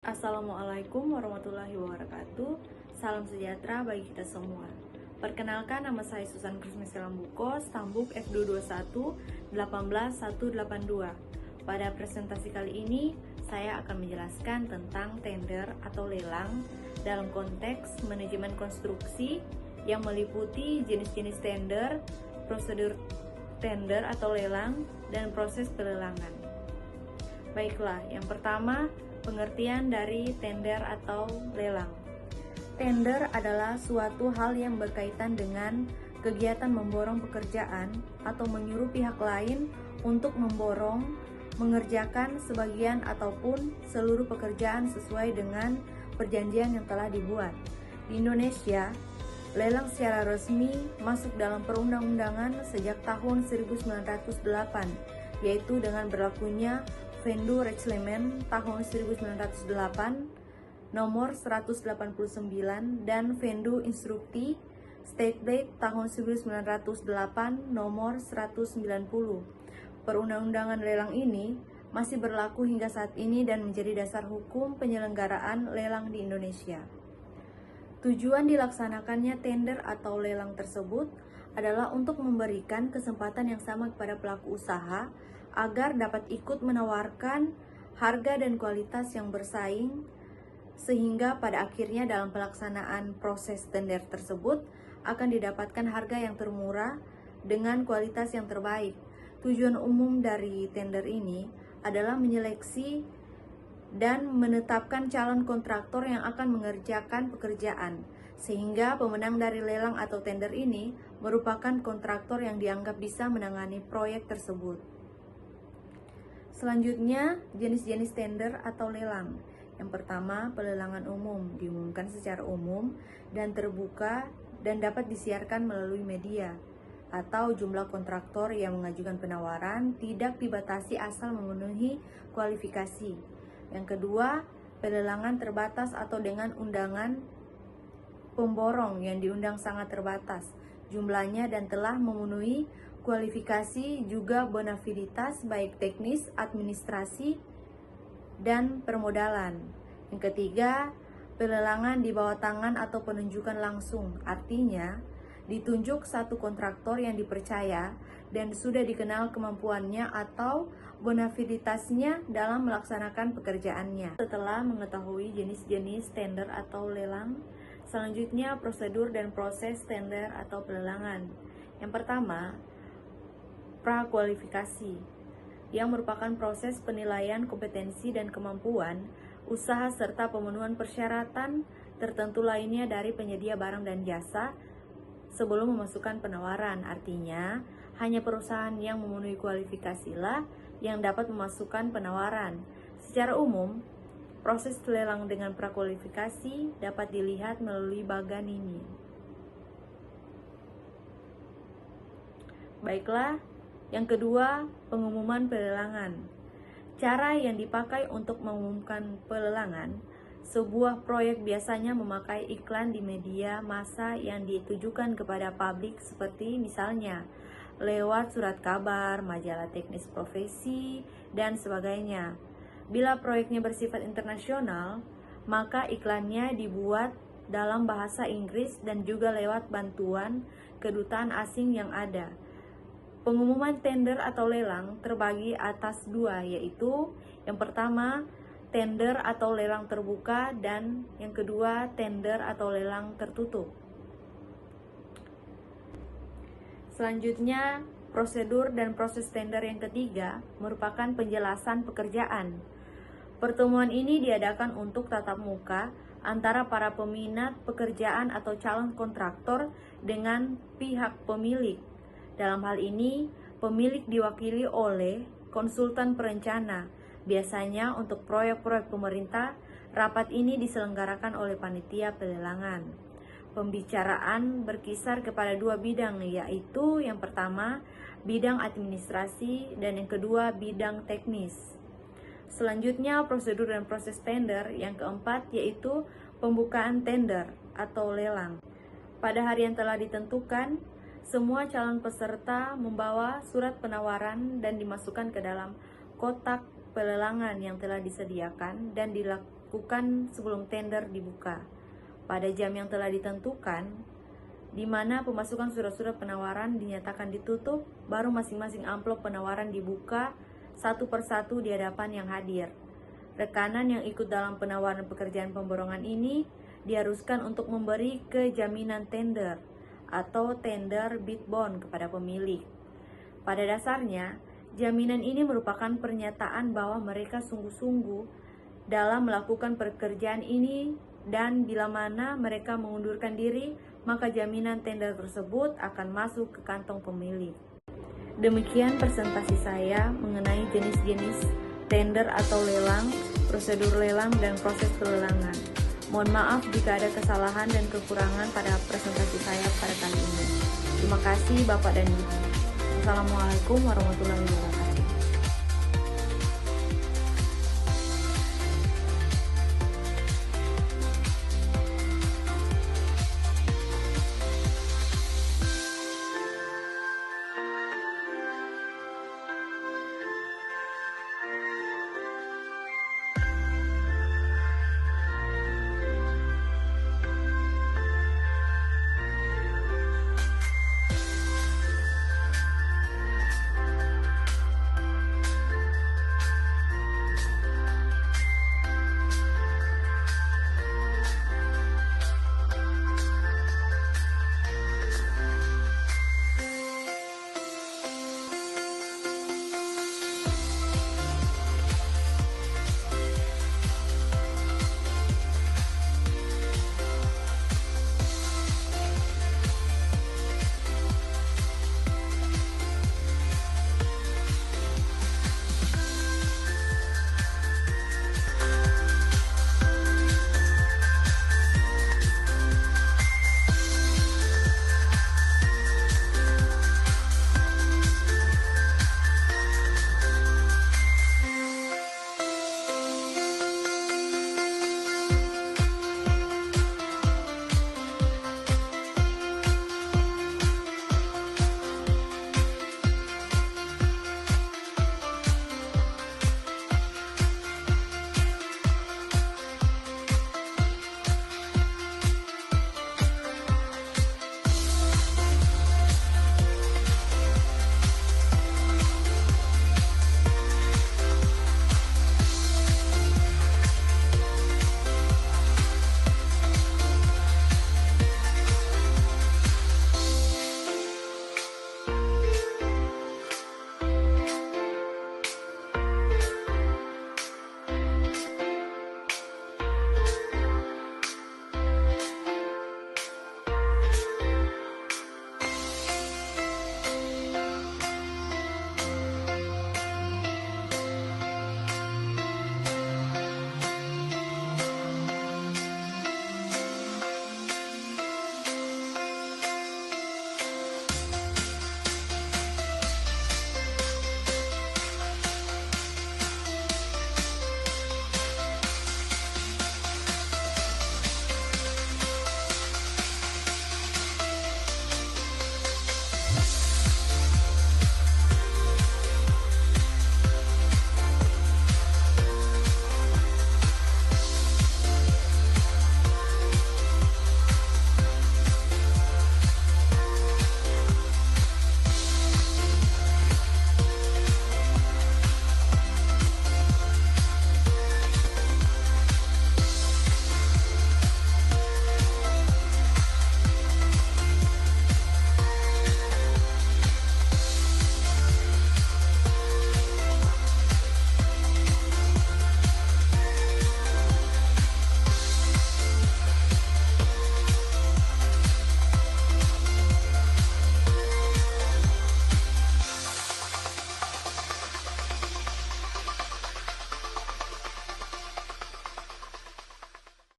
Assalamualaikum warahmatullahi wabarakatuh. Salam sejahtera bagi kita semua. Perkenalkan, nama saya Susan Krismesela Buko, Stambuk F221 18182. Pada presentasi kali ini, saya akan menjelaskan tentang tender atau lelang dalam konteks manajemen konstruksi yang meliputi jenis-jenis tender, prosedur tender atau lelang, dan proses pelelangan. Baiklah, yang pertama, pengertian dari tender atau lelang. Tender adalah suatu hal yang berkaitan dengan kegiatan memborong pekerjaan atau menyuruh pihak lain untuk memborong, mengerjakan sebagian ataupun seluruh pekerjaan sesuai dengan perjanjian yang telah dibuat. Di Indonesia, lelang secara resmi masuk dalam perundang-undangan sejak tahun 1908, yaitu dengan berlakunya Vendu-Reglement tahun 1908 nomor 189 dan Vendu-Instrukti Statblad tahun 1908 nomor 190. Perundang-undangan lelang ini masih berlaku hingga saat ini dan menjadi dasar hukum penyelenggaraan lelang di Indonesia. Tujuan dilaksanakannya tender atau lelang tersebut adalah untuk memberikan kesempatan yang sama kepada pelaku usaha agar dapat ikut menawarkan harga dan kualitas yang bersaing, sehingga pada akhirnya dalam pelaksanaan proses tender tersebut akan didapatkan harga yang termurah dengan kualitas yang terbaik. Tujuan umum dari tender ini adalah menyeleksi dan menetapkan calon kontraktor yang akan mengerjakan pekerjaan, sehingga pemenang dari lelang atau tender ini merupakan kontraktor yang dianggap bisa menangani proyek tersebut. Selanjutnya, jenis-jenis tender atau lelang. Yang pertama, pelelangan umum diumumkan secara umum dan terbuka dan dapat disiarkan melalui media, atau jumlah kontraktor yang mengajukan penawaran tidak dibatasi asal memenuhi kualifikasi. Yang kedua, pelelangan terbatas atau dengan undangan pemborong yang diundang sangat terbatas jumlahnya dan telah memenuhi kualifikasi juga bonafiditas baik teknis, administrasi, dan permodalan. Yang ketiga, pelelangan di bawah tangan atau penunjukan langsung, artinya ditunjuk satu kontraktor yang dipercaya dan sudah dikenal kemampuannya atau bonafiditasnya dalam melaksanakan pekerjaannya. Setelah mengetahui jenis-jenis tender atau lelang, selanjutnya prosedur dan proses tender atau pelelangan. Yang pertama, prakualifikasi, yang merupakan proses penilaian kompetensi dan kemampuan usaha serta pemenuhan persyaratan tertentu lainnya dari penyedia barang dan jasa sebelum memasukkan penawaran. Artinya, hanya perusahaan yang memenuhi kualifikasilah yang dapat memasukkan penawaran. Secara umum, proses lelang dengan prakualifikasi dapat dilihat melalui bagan ini. Baiklah, yang kedua, pengumuman pelelangan. Cara yang dipakai untuk mengumumkan pelelangan, sebuah proyek biasanya memakai iklan di media massa yang ditujukan kepada publik seperti misalnya lewat surat kabar, majalah teknis profesi, dan sebagainya. Bila proyeknya bersifat internasional, maka iklannya dibuat dalam bahasa Inggris dan juga lewat bantuan kedutaan asing yang ada. Pengumuman tender atau lelang terbagi atas dua, yaitu yang pertama, tender atau lelang terbuka, dan yang kedua, tender atau lelang tertutup. Selanjutnya, prosedur dan proses tender yang ketiga merupakan penjelasan pekerjaan. Pertemuan ini diadakan untuk tatap muka antara para peminat pekerjaan atau calon kontraktor dengan pihak pemilik. Dalam hal ini, pemilik diwakili oleh konsultan perencana. Biasanya untuk proyek-proyek pemerintah, rapat ini diselenggarakan oleh panitia pelelangan. Pembicaraan berkisar kepada dua bidang, yaitu yang pertama, bidang administrasi, dan yang kedua, bidang teknis. Selanjutnya, prosedur dan proses tender. Yang keempat, yaitu pembukaan tender atau lelang. Pada hari yang telah ditentukan, semua calon peserta membawa surat penawaran dan dimasukkan ke dalam kotak pelelangan yang telah disediakan dan dilakukan sebelum tender dibuka pada jam yang telah ditentukan, di mana pemasukan surat-surat penawaran dinyatakan ditutup, baru masing-masing amplop penawaran dibuka satu persatu di hadapan yang hadir. Rekanan yang ikut dalam penawaran pekerjaan pemborongan ini diharuskan untuk memberi kejaminan tender atau tender bid bond kepada pemilik. Pada dasarnya, jaminan ini merupakan pernyataan bahwa mereka sungguh-sungguh dalam melakukan pekerjaan ini, dan bila mana mereka mengundurkan diri, maka jaminan tender tersebut akan masuk ke kantong pemilik. Demikian presentasi saya mengenai jenis-jenis tender atau lelang, prosedur lelang, dan proses pelelangan. Mohon maaf jika ada kesalahan dan kekurangan pada presentasi saya pada kali ini. Terima kasih Bapak dan Ibu. Assalamualaikum warahmatullahi wabarakatuh.